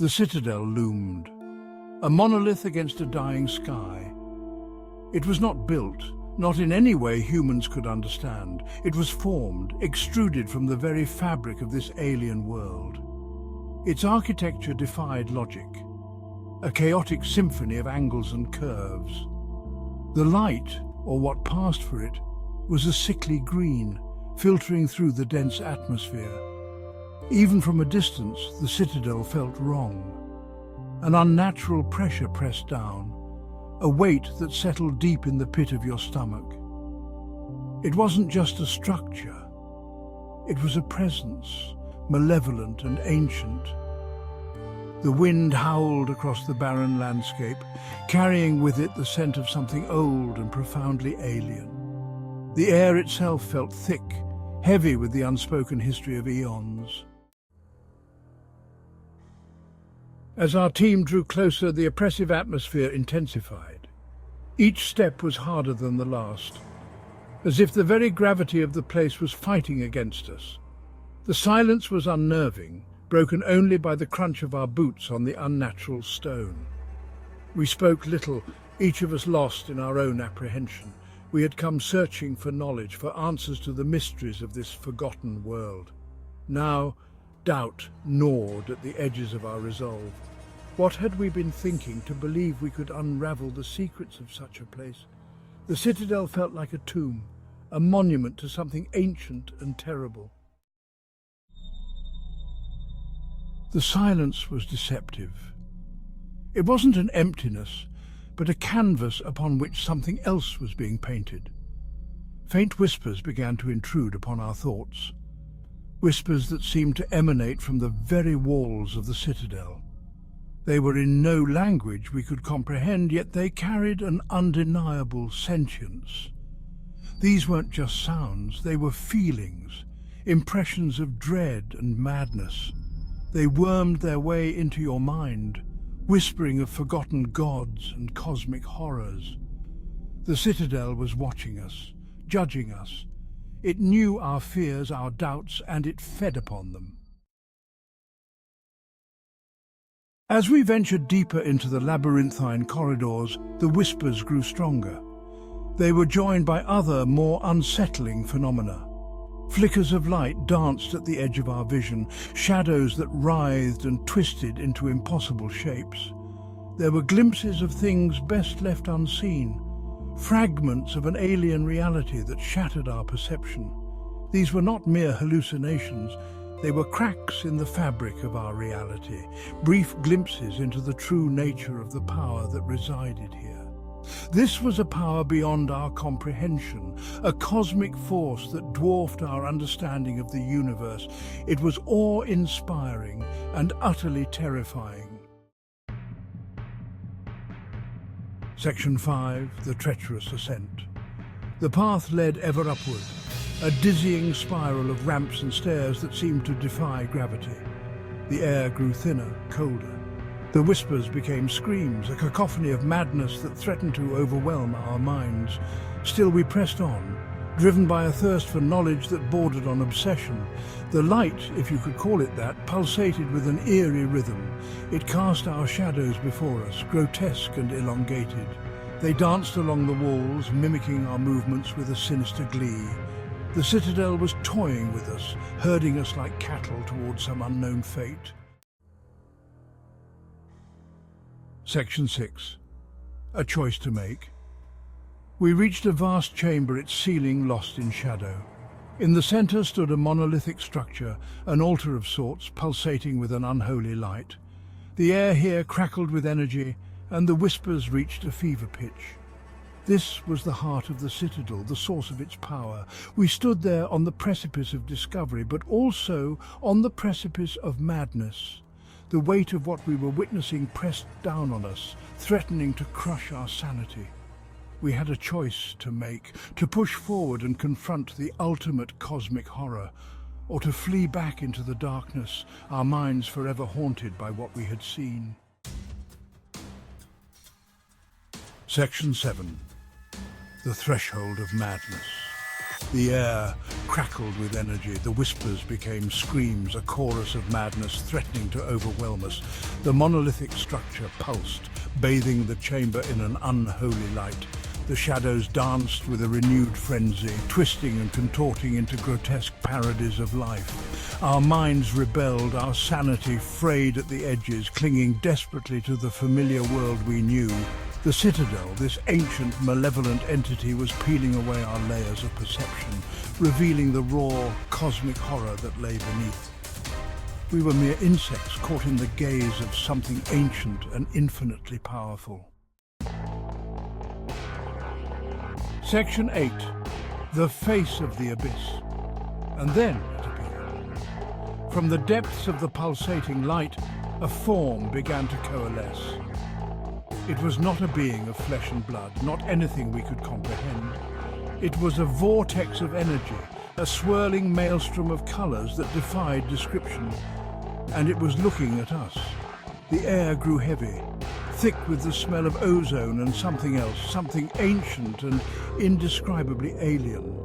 The Citadel loomed, a monolith against a dying sky. It was not built, not in any way humans could understand. It was formed, extruded from the very fabric of this alien world. Its architecture defied logic, a chaotic symphony of angles and curves. The light, or what passed for it, was a sickly green, filtering through the dense atmosphere. Even from a distance, the Citadel felt wrong. An unnatural pressure pressed down, a weight that settled deep in the pit of your stomach. It wasn't just a structure. It was a presence, malevolent and ancient. The wind howled across the barren landscape, carrying with it the scent of something old and profoundly alien. The air itself felt thick, heavy with the unspoken history of eons. As our team drew closer, the oppressive atmosphere intensified. Each step was harder than the last, as if the very gravity of the place was fighting against us. The silence was unnerving, broken only by the crunch of our boots on the unnatural stone. We spoke little, each of us lost in our own apprehension. We had come searching for knowledge, for answers to the mysteries of this forgotten world. Now, doubt gnawed at the edges of our resolve. What had we been thinking to believe we could unravel the secrets of such a place? The Citadel felt like a tomb, a monument to something ancient and terrible. The silence was deceptive. It wasn't an emptiness, but a canvas upon which something else was being painted. Faint whispers began to intrude upon our thoughts, whispers that seemed to emanate from the very walls of the Citadel. They were in no language we could comprehend, yet they carried an undeniable sentience. These weren't just sounds, they were feelings, impressions of dread and madness. They wormed their way into your mind, whispering of forgotten gods and cosmic horrors. The Citadel was watching us, judging us. It knew our fears, our doubts, and it fed upon them. As we ventured deeper into the labyrinthine corridors, the whispers grew stronger. They were joined by other, more unsettling phenomena. Flickers of light danced at the edge of our vision, shadows that writhed and twisted into impossible shapes. There were glimpses of things best left unseen, fragments of an alien reality that shattered our perception. These were not mere hallucinations. They were cracks in the fabric of our reality, brief glimpses into the true nature of the power that resided here. This was a power beyond our comprehension, a cosmic force that dwarfed our understanding of the universe. It was awe-inspiring and utterly terrifying. Section 5, the treacherous ascent. The path led ever upward, a dizzying spiral of ramps and stairs that seemed to defy gravity. The air grew thinner, colder. The whispers became screams, a cacophony of madness that threatened to overwhelm our minds. Still we pressed on, driven by a thirst for knowledge that bordered on obsession. The light, if you could call it that, pulsated with an eerie rhythm. It cast our shadows before us, grotesque and elongated. They danced along the walls, mimicking our movements with a sinister glee. The Citadel was toying with us, herding us like cattle towards some unknown fate. Section 6. A choice to make. We reached a vast chamber, its ceiling lost in shadow. In the center stood a monolithic structure, an altar of sorts, pulsating with an unholy light. The air here crackled with energy, and the whispers reached a fever pitch. This was the heart of the Citadel, the source of its power. We stood there on the precipice of discovery, but also on the precipice of madness. The weight of what we were witnessing pressed down on us, threatening to crush our sanity. We had a choice to make, to push forward and confront the ultimate cosmic horror, or to flee back into the darkness, our minds forever haunted by what we had seen. Section 7. The Threshold of Madness. The air crackled with energy. The whispers became screams, a chorus of madness threatening to overwhelm us. The monolithic structure pulsed, bathing the chamber in an unholy light. The shadows danced with a renewed frenzy, twisting and contorting into grotesque parodies of life. Our minds rebelled, our sanity frayed at the edges, clinging desperately to the familiar world we knew. The Citadel, this ancient, malevolent entity, was peeling away our layers of perception, revealing the raw, cosmic horror that lay beneath. We were mere insects caught in the gaze of something ancient and infinitely powerful. Section 8. The face of the abyss. And then it appeared. From the depths of the pulsating light, a form began to coalesce. It was not a being of flesh and blood, not anything we could comprehend. It was a vortex of energy, a swirling maelstrom of colors that defied description. And it was looking at us. The air grew heavy, thick with the smell of ozone and something else, something ancient and indescribably alien.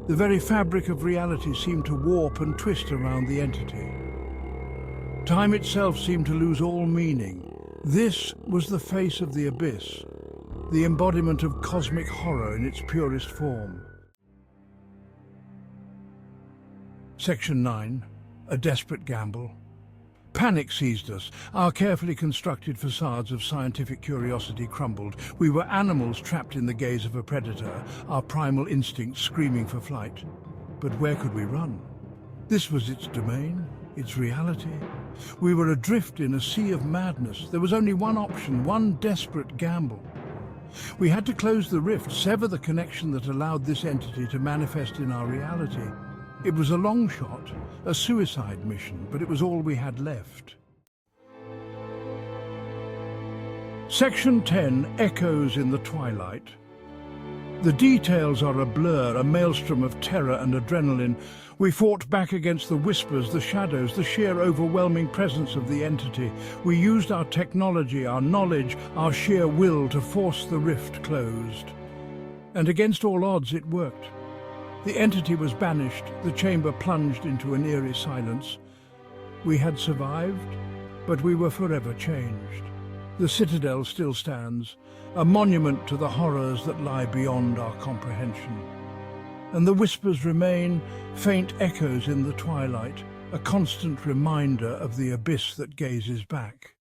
The very fabric of reality seemed to warp and twist around the entity. Time itself seemed to lose all meaning. This was the face of the abyss, the embodiment of cosmic horror in its purest form. Section 9. A desperate gamble. Panic seized us. Our carefully constructed facades of scientific curiosity crumbled. We were animals trapped in the gaze of a predator, our primal instincts screaming for flight. But where could we run? This was its domain, its reality. We were adrift in a sea of madness. There was only one option, one desperate gamble. We had to close the rift, sever the connection that allowed this entity to manifest in our reality. It was a long shot, a suicide mission, but it was all we had left. Section 10 echoes in the twilight. The details are a blur, a maelstrom of terror and adrenaline. We fought back against the whispers, the shadows, the sheer overwhelming presence of the entity. We used our technology, our knowledge, our sheer will to force the rift closed. And against all odds, it worked. The entity was banished, the chamber plunged into an eerie silence. We had survived, but we were forever changed. The Citadel still stands, a monument to the horrors that lie beyond our comprehension. And the whispers remain, faint echoes in the twilight, a constant reminder of the abyss that gazes back.